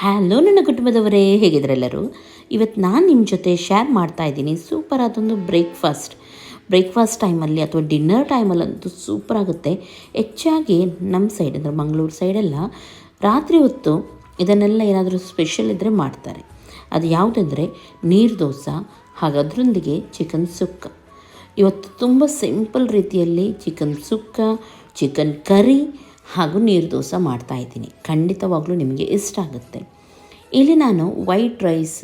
Hello ನನ್ನ ಕುಟುಂಬದವರೇ, ಹೇಗಿದ್ರೆಲ್ಲರೂ? ಇವತ್ತು ನಾನು ನಿಮ್ಮ ಜೊತೆ ಶೇರ್ ಮಾಡ್ತಾ ಇದ್ದೀನಿ ಸೂಪರ್ ಅದೊಂದು ಬ್ರೇಕ್ಫಾಸ್ಟ್ ಟೈಮಲ್ಲಿ ಅಥವಾ ಡಿನ್ನರ್ ಟೈಮಲ್ಲಂತೂ ಸೂಪರ್ ಆಗುತ್ತೆ. ಹೆಚ್ಚಾಗಿ ನಮ್ಮ ಸೈಡ್ ಅಂದರೆ ಮಂಗಳೂರು ಸೈಡೆಲ್ಲ ರಾತ್ರಿ ಹೊತ್ತು ಇದನ್ನೆಲ್ಲ ಏನಾದರೂ ಸ್ಪೆಷಲ್ ಇದ್ದರೆ ಮಾಡ್ತಾರೆ. ಅದು ಯಾವುದಂದರೆ ನೀರು ದೋಸೆ, ಹಾಗೂ ಅದರೊಂದಿಗೆ ಚಿಕನ್ ಸುಕ್ಕ. ಇವತ್ತು ತುಂಬ ಸಿಂಪಲ್ ರೀತಿಯಲ್ಲಿ ಚಿಕನ್ ಸುಕ್ಕ, ಚಿಕನ್ ಕರಿ ಹಾಗೂ ನೀರು ದೋಸೆ ಮಾಡ್ತಾಯಿದ್ದೀನಿ. ಖಂಡಿತವಾಗ್ಲೂ ನಿಮಗೆ ಇಷ್ಟ ಆಗುತ್ತೆ. ಇಲ್ಲಿ ನಾನು ವೈಟ್ ರೈಸ್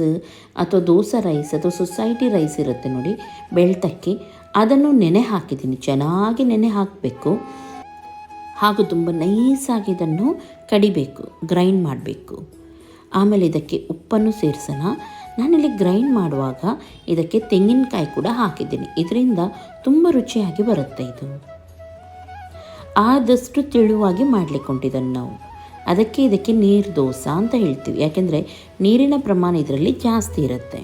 ಅಥವಾ ದೋಸೆ ರೈಸ್ ಅಥವಾ ಸೊಸೈಟಿ ರೈಸ್ ಇರುತ್ತೆ ನೋಡಿ, ಬೆಳ್ತಕ್ಕಿ, ಅದನ್ನು ನೆನೆ ಹಾಕಿದ್ದೀನಿ. ಚೆನ್ನಾಗಿ ನೆನೆ ಹಾಕಬೇಕು ಹಾಗೂ ತುಂಬ ನೈಸಾಗಿ ಇದನ್ನು ಕಡಿಬೇಕು, ಗ್ರೈಂಡ್ ಮಾಡಬೇಕು. ಆಮೇಲೆ ಇದಕ್ಕೆ ಉಪ್ಪನ್ನು ಸೇರಿಸೋಣ. ನಾನಿಲ್ಲಿ ಗ್ರೈಂಡ್ ಮಾಡುವಾಗ ಇದಕ್ಕೆ ತೆಂಗಿನಕಾಯಿ ಕೂಡ ಹಾಕಿದ್ದೀನಿ. ಇದರಿಂದ ತುಂಬ ರುಚಿಯಾಗಿ ಬರುತ್ತೆ. ಇದು ಆದಷ್ಟು ತೆಳುವಾಗಿ ಮಾಡಲಿಕ್ಕೆ ಉಂಟಿದ್ದನ್ನು ನಾವು ಅದಕ್ಕೆ ಇದಕ್ಕೆ ನೀರು ದೋಸೆ ಅಂತ ಹೇಳ್ತೀವಿ. ಯಾಕೆಂದರೆ ನೀರಿನ ಪ್ರಮಾಣ ಇದರಲ್ಲಿ ಜಾಸ್ತಿ ಇರುತ್ತೆ.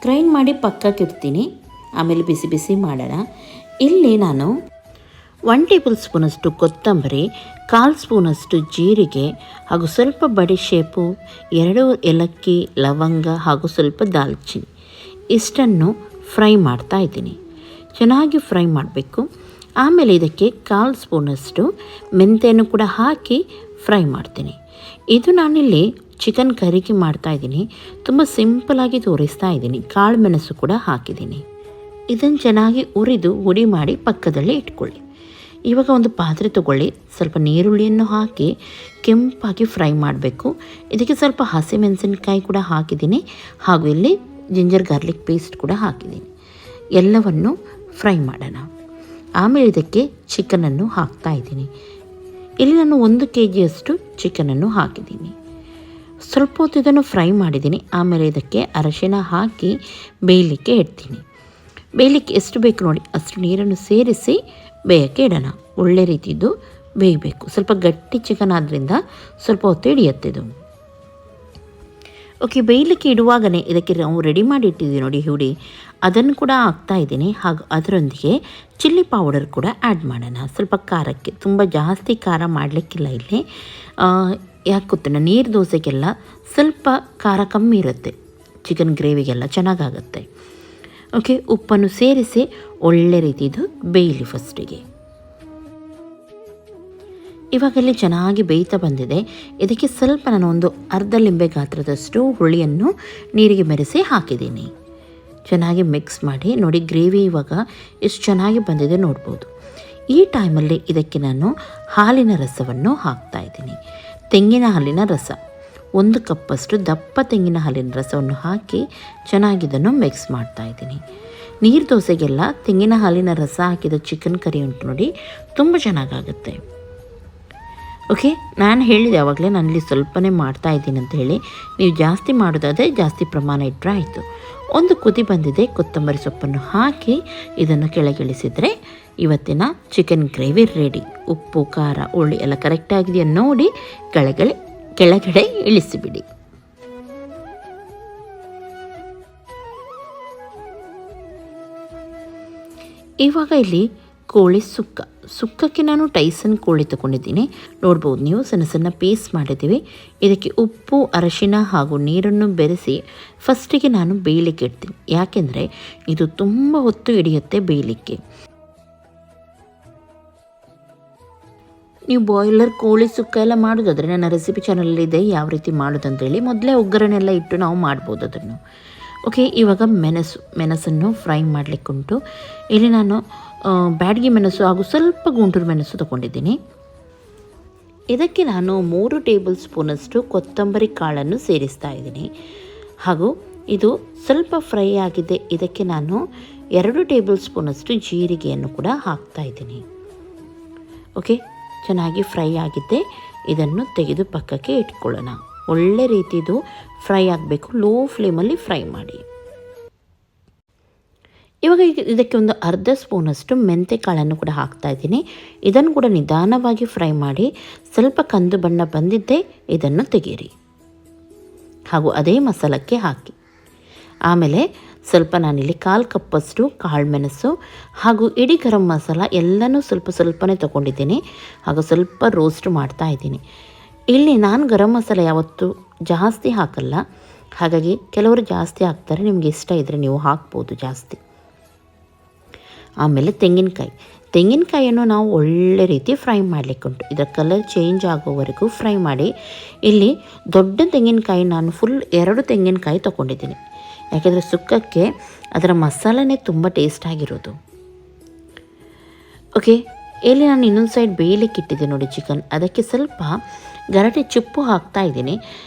ಗ್ರೈಂಡ್ ಮಾಡಿ ಪಕ್ಕಕ್ಕೆ ಇಡ್ತೀನಿ. ಆಮೇಲೆ ಬಿಸಿ ಬಿಸಿ ಮಾಡೋಣ. ಇಲ್ಲಿ ನಾನು 1 ಟೇಬಲ್ ಸ್ಪೂನಷ್ಟು ಕೊತ್ತಂಬರಿ, 1/4 ಸ್ಪೂನಷ್ಟು ಜೀರಿಗೆ ಹಾಗೂ ಸ್ವಲ್ಪ ಬಡಿಶೇಪು, 2 ಏಲಕ್ಕಿ, ಲವಂಗ ಹಾಗೂ ಸ್ವಲ್ಪ ದಾಲ್ಚಿನ್ನಿ ಇಷ್ಟನ್ನು ಫ್ರೈ ಮಾಡ್ತಾ ಇದ್ದೀನಿ. ಚೆನ್ನಾಗಿ ಫ್ರೈ ಮಾಡಬೇಕು. ಆಮೇಲೆ ಇದಕ್ಕೆ 1/4 ಸ್ಪೂನಷ್ಟು ಮೆಂತ್ಯನೂ ಕೂಡ ಹಾಕಿ ಫ್ರೈ ಮಾಡ್ತೀನಿ. ಇದು ನಾನಿಲ್ಲಿ ಚಿಕನ್ ಕರಿಗೆ ಮಾಡ್ತಾಯಿದ್ದೀನಿ. ತುಂಬ ಸಿಂಪಲಾಗಿ ತೋರಿಸ್ತಾ ಇದ್ದೀನಿ. ಕಾಳು ಮೆಣಸು ಕೂಡ ಹಾಕಿದ್ದೀನಿ. ಇದನ್ನು ಚೆನ್ನಾಗಿ ಹುರಿದು ಹುಡಿ ಮಾಡಿ ಪಕ್ಕದಲ್ಲಿ ಇಟ್ಕೊಳ್ಳಿ. ಇವಾಗ ಒಂದು ಪಾತ್ರೆ ತಗೊಳ್ಳಿ. ಸ್ವಲ್ಪ ನೀರುಳ್ಳಿಯನ್ನು ಹಾಕಿ ಕೆಂಪಾಗಿ ಫ್ರೈ ಮಾಡಬೇಕು. ಇದಕ್ಕೆ ಸ್ವಲ್ಪ ಹಸಿಮೆಣಸಿನಕಾಯಿ ಕೂಡ ಹಾಕಿದ್ದೀನಿ ಹಾಗೂ ಇಲ್ಲಿ ಜಿಂಜರ್ ಗಾರ್ಲಿಕ್ ಪೇಸ್ಟ್ ಕೂಡ ಹಾಕಿದ್ದೀನಿ. ಎಲ್ಲವನ್ನು ಫ್ರೈ ಮಾಡೋಣ. ಆಮೇಲೆ ಇದಕ್ಕೆ ಚಿಕನನ್ನು ಹಾಕ್ತಾಯಿದ್ದೀನಿ. ಇಲ್ಲಿ ನಾನು 1 kgಯಷ್ಟು ಚಿಕನನ್ನು ಹಾಕಿದ್ದೀನಿ. ಸ್ವಲ್ಪ ಹೊತ್ತು ಇದನ್ನು ಫ್ರೈ ಮಾಡಿದ್ದೀನಿ. ಆಮೇಲೆ ಇದಕ್ಕೆ ಅರಶಿನ ಹಾಕಿ ಬೇಯಲಿಕ್ಕೆ ಇಡ್ತೀನಿ. ಬೇಯಲಿಕ್ಕೆ ಎಷ್ಟು ಬೇಕು ನೋಡಿ ಅಷ್ಟು ನೀರನ್ನು ಸೇರಿಸಿ ಬೇಯಕ್ಕೆ ಇಡೋಣ. ಒಳ್ಳೆ ರೀತಿದ್ದು ಬೇಯಬೇಕು. ಸ್ವಲ್ಪ ಗಟ್ಟಿ ಚಿಕನ್ ಆದ್ದರಿಂದ ಸ್ವಲ್ಪ ಹೊತ್ತು ಹಿಡಿಯುತ್ತಿದ್ದು. ಓಕೆ, ಬೇಯಲಿಕ್ಕೆ ಇಡುವಾಗಲೇ ಇದಕ್ಕೆ ನಾವು ರೆಡಿ ಮಾಡಿ ಇಟ್ಟಿದ್ದೀವಿ ನೋಡಿ ಹುಡಿ, ಅದನ್ನು ಕೂಡ ಹಾಕ್ತಾಯಿದ್ದೀನಿ. ಹಾಗೂ ಅದರೊಂದಿಗೆ ಚಿಲ್ಲಿ ಪೌಡರ್ ಕೂಡ ಆ್ಯಡ್ ಮಾಡೋಣ ಸ್ವಲ್ಪ ಖಾರಕ್ಕೆ. ತುಂಬ ಜಾಸ್ತಿ ಖಾರ ಮಾಡಲಿಕ್ಕಿಲ್ಲ ಇಲ್ಲಿ. ಯಾಕೆ ಗೊತ್ತಿಲ್ಲ, ನೀರು ದೋಸೆಗೆಲ್ಲ ಸ್ವಲ್ಪ ಖಾರ ಕಮ್ಮಿ ಇರುತ್ತೆ, ಚಿಕನ್ ಗ್ರೇವಿಗೆಲ್ಲ ಚೆನ್ನಾಗಾಗುತ್ತೆ. ಓಕೆ, ಉಪ್ಪನ್ನು ಸೇರಿಸಿ ಒಳ್ಳೆ ರೀತಿದು ಬೇಯಲಿ ಫಸ್ಟಿಗೆ. ಇವಾಗ ಇಲ್ಲಿ ಚೆನ್ನಾಗಿ ಬೇಯ್ತಾ ಬಂದಿದೆ. ಇದಕ್ಕೆ ಸ್ವಲ್ಪ ನಾನು ಒಂದು ಅರ್ಧ ಲಿಂಬೆ ಗಾತ್ರದಷ್ಟು ಹುಳಿಯನ್ನು ನೀರಿಗೆ ಬೆರೆಸಿ ಹಾಕಿದ್ದೀನಿ. ಚೆನ್ನಾಗಿ ಮಿಕ್ಸ್ ಮಾಡಿ ನೋಡಿ. ಗ್ರೇವಿ ಇವಾಗ ಎಷ್ಟು ಚೆನ್ನಾಗಿ ಬಂದಿದೆ ನೋಡ್ಬೋದು. ಈ ಟೈಮಲ್ಲಿ ಇದಕ್ಕೆ ನಾನು ಹಾಲಿನ ರಸವನ್ನು ಹಾಕ್ತಾಯಿದ್ದೀನಿ. ತೆಂಗಿನ ಹಾಲಿನ ರಸ 1 ಕಪ್ಪಷ್ಟು ದಪ್ಪ ತೆಂಗಿನ ಹಾಲಿನ ರಸವನ್ನು ಹಾಕಿ ಚೆನ್ನಾಗಿದ್ದನ್ನು ಮಿಕ್ಸ್ ಮಾಡ್ತಾಯಿದ್ದೀನಿ. ನೀರು ದೋಸೆಗೆಲ್ಲ ತೆಂಗಿನ ಹಾಲಿನ ರಸ ಹಾಕಿದ ಚಿಕನ್ ಕರಿ ಉಂಟು ನೋಡಿ, ತುಂಬ ಚೆನ್ನಾಗಾಗುತ್ತೆ. ಓಕೆ, ನಾನು ಹೇಳಿದೆ ಆವಾಗಲೇ ನಾನಿಲ್ಲಿ ಸ್ವಲ್ಪನೇ ಮಾಡ್ತಾಯಿದ್ದೀನಿ ಅಂತ ಹೇಳಿ. ನೀವು ಜಾಸ್ತಿ ಮಾಡೋದಾದರೆ ಜಾಸ್ತಿ ಪ್ರಮಾಣ ಇಟ್ಟರೆ ಆಯಿತು. ಒಂದು ಕುದಿ ಬಂದಿದೆ. ಕೊತ್ತಂಬರಿ ಸೊಪ್ಪನ್ನು ಹಾಕಿ ಇದನ್ನು ಕೆಳಗಿಳಿಸಿದರೆ ಇವತ್ತಿನ ಚಿಕನ್ ಗ್ರೇವಿ ರೆಡಿ. ಉಪ್ಪು, ಖಾರ, ಹುಳಿ ಎಲ್ಲ ಕರೆಕ್ಟಾಗಿದೆಯಾ ನೋಡಿ ಕೆಳಗಡೆ ಇಳಿಸಿಬಿಡಿ. ಇವಾಗ ಇಲ್ಲಿ ಕೋಳಿ ಸುಕ್ಕಕ್ಕೆ ನಾನು ಟೈಸನ್ ಕೋಳಿ ತಗೊಂಡಿದ್ದೀನಿ. ನೋಡ್ಬೋದು ನೀವು, ಸಣ್ಣ ಸಣ್ಣ ಪೀಸ್ ಮಾಡಿದ್ದೀವಿ. ಇದಕ್ಕೆ ಉಪ್ಪು, ಅರಶಿನ ಹಾಗೂ ನೀರನ್ನು ಬೆರೆಸಿ ಫಸ್ಟಿಗೆ ನಾನು ಬೇಯಲಿಕ್ಕೆ ಇಡ್ತೀನಿ. ಯಾಕೆಂದರೆ ಇದು ತುಂಬ ಹೊತ್ತು ಹಿಡಿಯುತ್ತೆ ಬೇಯಲಿಕ್ಕೆ. ನೀವು ಬಾಯ್ಲರ್ ಕೋಳಿ ಸುಕ್ಕ ಎಲ್ಲ ಮಾಡೋದಾದರೆ ನನ್ನ ರೆಸಿಪಿ ಚಾನಲಲ್ಲಿದೆ ಯಾವ ರೀತಿ ಮಾಡೋದಂತೇಳಿ. ಮೊದಲೇ ಒಗ್ಗರಣೆಲ್ಲ ಇಟ್ಟು ನಾವು ಮಾಡ್ಬೋದು ಅದನ್ನು. ಓಕೆ, ಇವಾಗ ಮೆಣಸನ್ನು ಫ್ರೈ ಮಾಡಲಿಕ್ಕುಂಟು. ಇಲ್ಲಿ ನಾನು ಬ್ಯಾಡಗಿ ಮೆಣಸು ಹಾಗೂ ಸ್ವಲ್ಪ ಗುಂಟೂರು ಮೆಣಸು ತಗೊಂಡಿದ್ದೀನಿ. ಇದಕ್ಕೆ ನಾನು 3 ಟೇಬಲ್ ಸ್ಪೂನಷ್ಟು ಕೊತ್ತಂಬರಿ ಕಾಳನ್ನು ಸೇರಿಸ್ತಾ ಇದ್ದೀನಿ. ಹಾಗೂ ಇದು ಸ್ವಲ್ಪ ಫ್ರೈ ಆಗಿದೆ. ಇದಕ್ಕೆ ನಾನು 2 ಟೇಬಲ್ ಸ್ಪೂನಷ್ಟು ಜೀರಿಗೆಯನ್ನು ಕೂಡ ಹಾಕ್ತಾ ಇದ್ದೀನಿ. ಓಕೆ, ಚೆನ್ನಾಗಿ ಫ್ರೈ ಆಗಿದ್ದೆ. ಇದನ್ನು ತೆಗೆದು ಪಕ್ಕಕ್ಕೆ ಇಟ್ಕೊಳ್ಳೋಣ. ಒಳ್ಳೆ ರೀತಿದು ಫ್ರೈ ಆಗಬೇಕು. ಲೋ ಫ್ಲೇಮಲ್ಲಿ ಫ್ರೈ ಮಾಡಿ. ಇವಾಗ ಇದಕ್ಕೆ ಒಂದು ಅರ್ಧ ಸ್ಪೂನಷ್ಟು ಮೆಂತ್ಯ ಕಾಳನ್ನು ಕೂಡ ಹಾಕ್ತಾಯಿದ್ದೀನಿ. ಇದನ್ನು ಕೂಡ ನಿಧಾನವಾಗಿ ಫ್ರೈ ಮಾಡಿ ಸ್ವಲ್ಪ ಕಂದು ಬಣ್ಣ ಬಂದಿದ್ದೆ ಇದನ್ನು ತೆಗೀರಿ ಹಾಗೂ ಅದೇ ಮಸಾಲಕ್ಕೆ ಹಾಕಿ. ಆಮೇಲೆ ಸ್ವಲ್ಪ ನಾನಿಲ್ಲಿ 1/4 ಕಪ್ಪಷ್ಟು ಕಾಳು ಮೆಣಸು ಹಾಗೂ ಇಡೀ ಗರಂ ಮಸಾಲ ಎಲ್ಲನೂ ಸ್ವಲ್ಪನೇ ತೊಗೊಂಡಿದ್ದೀನಿ ಹಾಗೂ ಸ್ವಲ್ಪ ರೋಸ್ಟ್ ಮಾಡ್ತಾ ಇದ್ದೀನಿ. ಇಲ್ಲಿ ನಾನು ಗರಂ ಮಸಾಲ ಯಾವತ್ತು ಜಾಸ್ತಿ ಹಾಕಲ್ಲ, ಹಾಗಾಗಿ ಕೆಲವರು ಜಾಸ್ತಿ ಹಾಕ್ತಾರೆ, ನಿಮಗೆ ಇಷ್ಟ ಇದ್ದರೆ ನೀವು ಹಾಕ್ಬೋದು ಜಾಸ್ತಿ. ಆಮೇಲೆ ತೆಂಗಿನಕಾಯಿಯನ್ನು ನಾವು ಒಳ್ಳೆ ರೀತಿ ಫ್ರೈ ಮಾಡಲಿಕ್ಕೆ ಉಂಟು. ಇದರ ಕಲರ್ ಚೇಂಜ್ ಆಗೋವರೆಗೂ ಫ್ರೈ ಮಾಡಿ. ಇಲ್ಲಿ ದೊಡ್ಡ ತೆಂಗಿನಕಾಯಿ ನಾನು ಫುಲ್ 2 ತೆಂಗಿನಕಾಯಿ ತೊಗೊಂಡಿದ್ದೀನಿ, ಯಾಕೆಂದರೆ ಸುಕ್ಕಕ್ಕೆ ಅದರ ಮಸಾಲನೇ ತುಂಬ ಟೇಸ್ಟ್ ಆಗಿರೋದು. ಓಕೆ, ಇಲ್ಲಿ ನಾನು ಇನ್ನೊಂದು ಸೈಡ್ ಬೇಯಲಿಕ್ಕೆ ಇಟ್ಟಿದ್ದೆ ನೋಡಿ ಚಿಕನ್. ಅದಕ್ಕೆ ಸ್ವಲ್ಪ ಗರಟೆ ಚಿಪ್ಪು ಹಾಕ್ತಾ ಇದ್ದೀನಿ.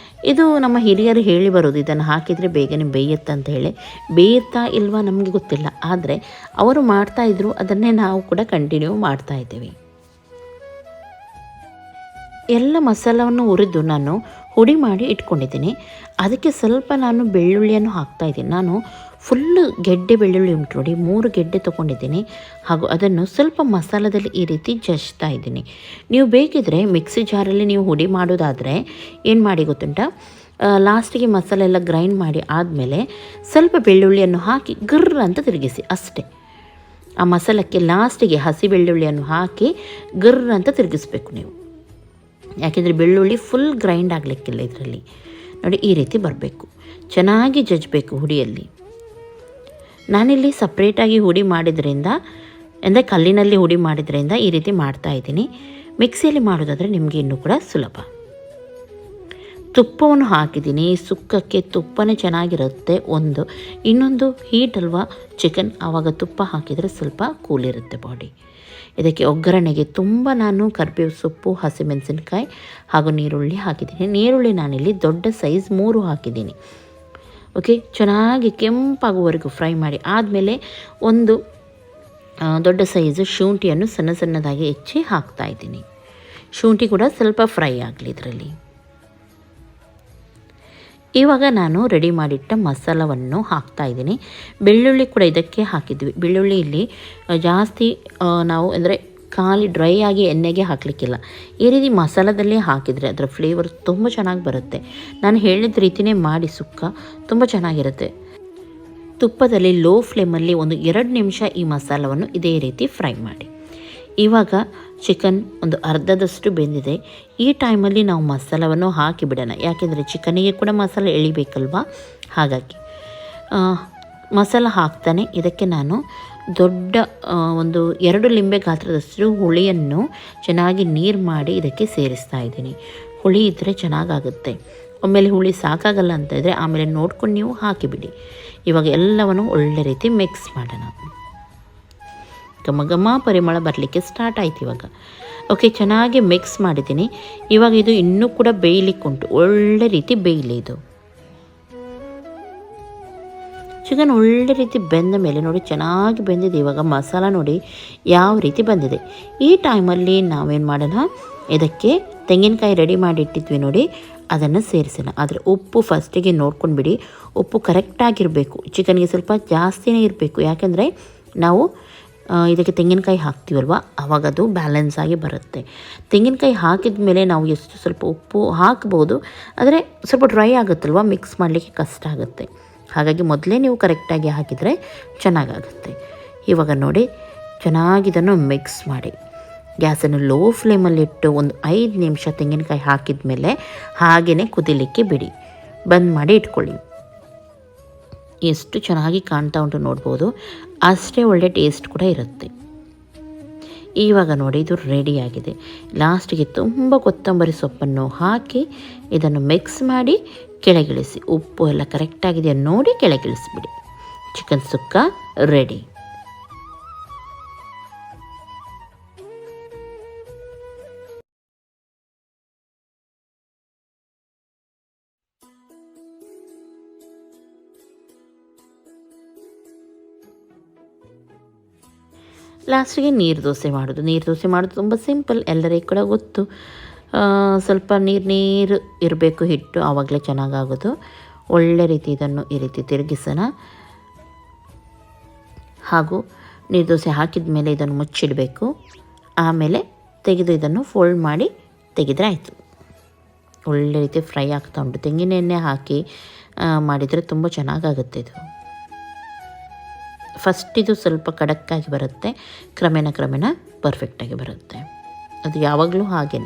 ಇದು ನಮ್ಮ ಹಿರಿಯರು ಹೇಳಿ ಬರೋದು, ಇದನ್ನು ಹಾಕಿದರೆ ಬೇಗನೆ ಬೇಯುತ್ತೆ ಅಂತ ಹೇಳಿ. ಬೇಯುತ್ತಾ ಇಲ್ವಾ ನಮಗೆ ಗೊತ್ತಿಲ್ಲ, ಆದರೆ ಅವರು ಮಾಡ್ತಾಯಿದ್ರು, ಅದನ್ನೇ ನಾವು ಕೂಡ ಕಂಟಿನ್ಯೂ ಮಾಡ್ತಾಯಿದ್ದೀವಿ. ಎಲ್ಲ ಮಸಾಲವನ್ನು ಹುರಿದು ನಾನು ಹುಡಿ ಮಾಡಿ ಇಟ್ಕೊಂಡಿದ್ದೀನಿ. ಅದಕ್ಕೆ ಸ್ವಲ್ಪ ನಾನು ಬೆಳ್ಳುಳ್ಳಿಯನ್ನು ಹಾಕ್ತಾಯಿದ್ದೀನಿ. ನಾನು ಫುಲ್ಲು ಗೆಡ್ಡೆ ಬೆಳ್ಳುಳ್ಳಿ ಉಂಟು ನೋಡಿ, 3 ಗೆಡ್ಡೆ ತೊಗೊಂಡಿದ್ದೀನಿ. ಹಾಗೂ ಅದನ್ನು ಸ್ವಲ್ಪ ಮಸಾಲದಲ್ಲಿ ಈ ರೀತಿ ಜಜ್ತಾ ಇದ್ದೀನಿ. ನೀವು ಬೇಕಿದ್ರೆ ಮಿಕ್ಸಿ ಜಾರಲ್ಲಿ ನೀವು ಹುಡಿ ಮಾಡೋದಾದರೆ ಏನು ಮಾಡಿ ಗೊತ್ತುಂಟ, ಲಾಸ್ಟಿಗೆ ಮಸಾಲೆ ಎಲ್ಲ ಗ್ರೈಂಡ್ ಮಾಡಿ ಆದಮೇಲೆ ಸ್ವಲ್ಪ ಬೆಳ್ಳುಳ್ಳಿಯನ್ನು ಹಾಕಿ ಗರ್ರ ಅಂತ ತಿರುಗಿಸಿ ಅಷ್ಟೇ. ಆ ಮಸಾಲಕ್ಕೆ ಲಾಸ್ಟಿಗೆ ಹಸಿ ಬೆಳ್ಳುಳ್ಳಿಯನ್ನು ಹಾಕಿ ಗರ್ರ ಅಂತ ತಿರುಗಿಸ್ಬೇಕು ನೀವು, ಯಾಕೆಂದರೆ ಬೆಳ್ಳುಳ್ಳಿ ಫುಲ್ ಗ್ರೈಂಡ್ ಆಗಲಿಕ್ಕಿಲ್ಲ ಇದರಲ್ಲಿ. ನೋಡಿ ಈ ರೀತಿ ಬರಬೇಕು, ಚೆನ್ನಾಗಿ ಜಜ್ಬೇಕು ಹುಡಿಯಲ್ಲಿ. ನಾನಿಲ್ಲಿ ಸಪ್ರೇಟಾಗಿ ಹುಡಿ ಮಾಡಿದ್ರಿಂದ, ಅಂದರೆ ಕಲ್ಲಿನಲ್ಲಿ ಹುಡಿ ಮಾಡಿದ್ರಿಂದ ಈ ರೀತಿ ಮಾಡ್ತಾಯಿದ್ದೀನಿ. ಮಿಕ್ಸಿಯಲ್ಲಿ ಮಾಡೋದಾದರೆ ನಿಮಗೆ ಇನ್ನೂ ಕೂಡ ಸುಲಭ. ತುಪ್ಪವನ್ನು ಹಾಕಿದ್ದೀನಿ, ಸುಕ್ಕಕ್ಕೆ ತುಪ್ಪನೇ ಚೆನ್ನಾಗಿರುತ್ತೆ. ಇನ್ನೊಂದು ಹೀಟ್ ಅಲ್ವಾ ಚಿಕನ್, ಆವಾಗ ತುಪ್ಪ ಹಾಕಿದರೆ ಸ್ವಲ್ಪ ಕೂಲಿರುತ್ತೆ ಬಾಡಿ. ಇದಕ್ಕೆ ಒಗ್ಗರಣೆಗೆ ತುಂಬ ನಾನು ಕರಿಬೇವು ಸೊಪ್ಪು, ಹಸಿಮೆಣಸಿನಕಾಯಿ ಹಾಗೂ ನೀರುಳ್ಳಿ ಹಾಕಿದ್ದೀನಿ. ನೀರುಳ್ಳಿ ನಾನಿಲ್ಲಿ ದೊಡ್ಡ ಸೈಜ್ 3 ಹಾಕಿದ್ದೀನಿ. ಓಕೆ, ಚೆನ್ನಾಗಿ ಕೆಂಪಾಗುವವರೆಗೂ ಫ್ರೈ ಮಾಡಿ ಆದಮೇಲೆ ಒಂದು ದೊಡ್ಡ ಸೈಜು ಶುಂಠಿಯನ್ನು ಸಣ್ಣದಾಗಿ ಹೆಚ್ಚಿ ಹಾಕ್ತಾಯಿದ್ದೀನಿ. ಶುಂಠಿ ಕೂಡ ಸ್ವಲ್ಪ ಫ್ರೈ ಆಗಲಿ ಇದರಲ್ಲಿ. ಇವಾಗ ನಾನು ರೆಡಿ ಮಾಡಿಟ್ಟ ಮಸಾಲವನ್ನು ಹಾಕ್ತಾಯಿದ್ದೀನಿ. ಬೆಳ್ಳುಳ್ಳಿ ಕೂಡ ಇದಕ್ಕೆ ಹಾಕಿದ್ವಿ. ಬೆಳ್ಳುಳ್ಳಿ ಇಲ್ಲಿ ಜಾಸ್ತಿ ನಾವು ಅಂದರೆ ಖಾಲಿ ಡ್ರೈ ಆಗಿ ಎಣ್ಣೆಗೆ ಹಾಕಲಿಕ್ಕಿಲ್ಲ, ಈ ರೀತಿ ಮಸಾಲದಲ್ಲೇ ಹಾಕಿದರೆ ಅದರ ಫ್ಲೇವರ್ ತುಂಬ ಚೆನ್ನಾಗಿ ಬರುತ್ತೆ. ನಾನು ಹೇಳಿದ ರೀತಿಯೇ ಮಾಡಿ, ಸುಕ್ಕ ತುಂಬ ಚೆನ್ನಾಗಿರುತ್ತೆ. ತುಪ್ಪದಲ್ಲಿ ಲೋ ಫ್ಲೇಮಲ್ಲಿ ಒಂದು 2 ನಿಮಿಷ ಈ ಮಸಾಲವನ್ನು ಇದೇ ರೀತಿ ಫ್ರೈ ಮಾಡಿ. ಇವಾಗ ಚಿಕನ್ ಒಂದು ಅರ್ಧದಷ್ಟು ಬೆಂದಿದೆ. ಈ ಟೈಮಲ್ಲಿ ನಾವು ಮಸಾಲವನ್ನು ಹಾಕಿಬಿಡೋಣ, ಯಾಕೆಂದರೆ ಚಿಕನಿಗೆ ಕೂಡ ಮಸಾಲೆ ಎಳಿಬೇಕಲ್ವ. ಹಾಗಾಗಿ ಮಸಾಲ ಹಾಕ್ತಾನೆ ಇದಕ್ಕೆ ನಾನು ದೊಡ್ಡ ಒಂದು 2 ಲಿಂಬೆ ಗಾತ್ರದಷ್ಟು ಹುಳಿಯನ್ನು ಚೆನ್ನಾಗಿ ನೀರು ಮಾಡಿ ಇದಕ್ಕೆ ಸೇರಿಸ್ತಾ ಇದ್ದೀನಿ. ಹುಳಿ ಇದ್ದರೆ ಚೆನ್ನಾಗಾಗುತ್ತೆ. ಒಮ್ಮೆಲೆ ಹುಳಿ ಸಾಕಾಗಲ್ಲ ಅಂತ ಇದ್ದರೆ ಆಮೇಲೆ ನೋಡ್ಕೊಂಡು ನೀವು ಹಾಕಿಬಿಡಿ. ಇವಾಗ ಎಲ್ಲವನ್ನು ಒಳ್ಳೆ ರೀತಿ ಮಿಕ್ಸ್ ಮಾಡೋಣ. ಘಮ ಪರಿಮಳ ಬರಲಿಕ್ಕೆ ಸ್ಟಾರ್ಟ್ ಆಯ್ತು ಇವಾಗ. ಓಕೆ, ಚೆನ್ನಾಗಿ ಮಿಕ್ಸ್ ಮಾಡಿದ್ದೀನಿ. ಇವಾಗ ಇದು ಇನ್ನೂ ಕೂಡ ಬೇಯಲಿಕ್ಕುಂಟು, ಒಳ್ಳೆ ರೀತಿ ಬೇಯಲಿ ಇದು. ಚಿಕನ್ ಒಳ್ಳೆ ರೀತಿ ಬೆಂದ ಮೇಲೆ ನೋಡಿ ಚೆನ್ನಾಗಿ ಬೆಂದಿದೆ. ಇವಾಗ ಮಸಾಲ ನೋಡಿ ಯಾವ ರೀತಿ ಬಂದಿದೆ. ಈ ಟೈಮಲ್ಲಿ ನಾವೇನು ಮಾಡೋಣ, ಇದಕ್ಕೆ ತೆಂಗಿನಕಾಯಿ ರೆಡಿ ಮಾಡಿ ಇಟ್ಟಿದ್ವಿ ನೋಡಿ, ಅದನ್ನು ಸೇರಿಸೋಣ. ಆದರೆ ಉಪ್ಪು ಫಸ್ಟಿಗೆ ನೋಡ್ಕೊಂಡು ಬಿಡಿ, ಉಪ್ಪು ಕರೆಕ್ಟಾಗಿರಬೇಕು. ಚಿಕನ್ಗೆ ಸ್ವಲ್ಪ ಜಾಸ್ತಿನೇ ಇರಬೇಕು, ಯಾಕೆಂದರೆ ನಾವು ಇದಕ್ಕೆ ತೆಂಗಿನಕಾಯಿ ಹಾಕ್ತೀವಲ್ವ, ಆವಾಗ ಅದು ಬ್ಯಾಲೆನ್ಸ್ ಆಗಿ ಬರುತ್ತೆ. ತೆಂಗಿನಕಾಯಿ ಹಾಕಿದ ಮೇಲೆ ನಾವು ಎಷ್ಟು ಸ್ವಲ್ಪ ಉಪ್ಪು ಹಾಕ್ಬೋದು, ಆದರೆ ಸ್ವಲ್ಪ ಡ್ರೈ ಆಗುತ್ತಲ್ವ, ಮಿಕ್ಸ್ ಮಾಡಲಿಕ್ಕೆ ಕಷ್ಟ ಆಗುತ್ತೆ. ಹಾಗಾಗಿ ಮೊದಲೇ ನೀವು ಕರೆಕ್ಟಾಗಿ ಹಾಕಿದರೆ ಚೆನ್ನಾಗಾಗುತ್ತೆ. ಇವಾಗ ನೋಡಿ ಚೆನ್ನಾಗಿ ಇದನ್ನು ಮಿಕ್ಸ್ ಮಾಡಿ ಗ್ಯಾಸನ್ನು ಲೋ ಫ್ಲೇಮಲ್ಲಿಟ್ಟು ಒಂದು 5 ನಿಮಿಷ ತೆಂಗಿನಕಾಯಿ ಹಾಕಿದ ಮೇಲೆ ಹಾಗೆಯೇ ಕುದಿಲಿಕ್ಕೆ ಬಿಡಿ. ಬಂದ್ ಮಾಡಿ ಇಟ್ಕೊಳ್ಳಿ. ಎಷ್ಟು ಚೆನ್ನಾಗಿ ಕಾಣ್ತಾ ಉಂಟು ನೋಡ್ಬೋದು, ಅಷ್ಟೇ ಒಳ್ಳೆ ಟೇಸ್ಟ್ ಕೂಡ ಇರುತ್ತೆ. ಇವಾಗ ನೋಡಿ ಇದು ರೆಡಿಯಾಗಿದೆ. ಲಾಸ್ಟಿಗೆ ತುಂಬ ಕೊತ್ತಂಬರಿ ಸೊಪ್ಪನ್ನು ಹಾಕಿ ಇದನ್ನು ಮಿಕ್ಸ್ ಮಾಡಿ ಕೆಳಗಿಳಿಸಿ. ಉಪ್ಪು ಎಲ್ಲ ಕರೆಕ್ಟಾಗಿದೆ ನೋಡಿ ಕೆಳಗಿಳಿಸಿಬಿಡಿ. ಚಿಕನ್ ಸುಕ್ಕ ರೆಡಿ. ಲಾಸ್ಟಿಗೆ ನೀರು ದೋಸೆ ಮಾಡೋದು ತುಂಬ ಸಿಂಪಲ್, ಎಲ್ಲರಿಗೂ ಕೂಡ ಗೊತ್ತು. ಸ್ವಲ್ಪ ನೀರು ಇರಬೇಕು, ಹಿಟ್ಟು ಆವಾಗಲೇ ಚೆನ್ನಾಗಾಗೋದು. ಒಳ್ಳೆ ರೀತಿ ಇದನ್ನು ಈ ರೀತಿ ತಿರುಗಿಸೋಣ. ಹಾಗೂ ನೀರು ದೋಸೆ ಹಾಕಿದ ಮೇಲೆ ಇದನ್ನು ಮುಚ್ಚಿಡಬೇಕು. ಆಮೇಲೆ ತೆಗೆದು ಇದನ್ನು ಫೋಲ್ಡ್ ಮಾಡಿ ತೆಗೆದರೆ ಆಯಿತು. ಒಳ್ಳೆ ರೀತಿ ಫ್ರೈ ಆಗ್ತಾ ಉಂಟು. ತೆಂಗಿನ ಎಣ್ಣೆ ಹಾಕಿ ಮಾಡಿದರೆ ತುಂಬ ಚೆನ್ನಾಗಾಗುತ್ತೆ ಇದು. ಫಸ್ಟ್ ಇದು ಸ್ವಲ್ಪ ಖಡಕ್ಕಾಗಿ ಬರುತ್ತೆ, ಕ್ರಮೇಣ ಪರ್ಫೆಕ್ಟಾಗಿ ಬರುತ್ತೆ. ಅದು ಯಾವಾಗಲೂ ಹಾಗೇ.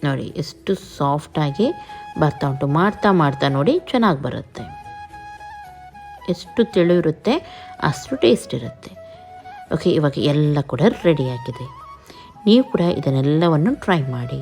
ನೋಡಿ ಎಷ್ಟು ಸಾಫ್ಟಾಗಿ ಬರ್ತಾ ಉಂಟು. ಮಾಡ್ತಾ ಮಾಡ್ತಾ ನೋಡಿ ಚೆನ್ನಾಗಿ ಬರುತ್ತೆ. ಎಷ್ಟು ತೆಳು ಇರುತ್ತೆ ಅಷ್ಟು ಟೇಸ್ಟ್ ಇರುತ್ತೆ. ಓಕೆ, ಇವಾಗ ಎಲ್ಲ ಕೂಡ ರೆಡಿಯಾಗಿದೆ. ನೀವು ಕೂಡ ಇದನ್ನೆಲ್ಲವನ್ನು ಟ್ರೈ ಮಾಡಿ.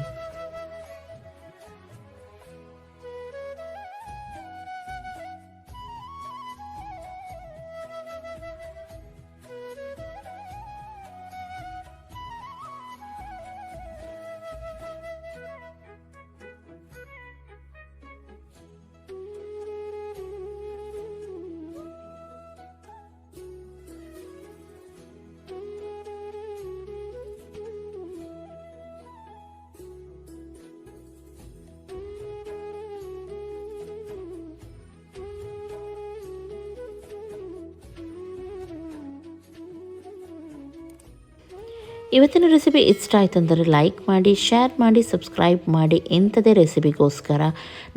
ಇವತ್ತಿನ ರೆಸಿಪಿ ಇಷ್ಟ ಆಯ್ತಂದರೆ ಲೈಕ್ ಮಾಡಿ, ಶೇರ್ ಮಾಡಿ, ಸಬ್ಸ್ಕ್ರೈಬ್ ಮಾಡಿ. ಇಂಥದೇ ರೆಸಿಪಿಗೋಸ್ಕರ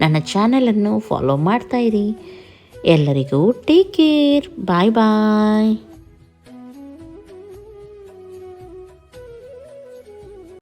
ನನ್ನ ಚಾನಲನ್ನು ಫಾಲೋ ಮಾಡ್ತಾಯಿರಿ. ಎಲ್ಲರಿಗೂ ಟೇಕ್ ಕೇರ್. ಬಾಯ್ ಬಾಯ್.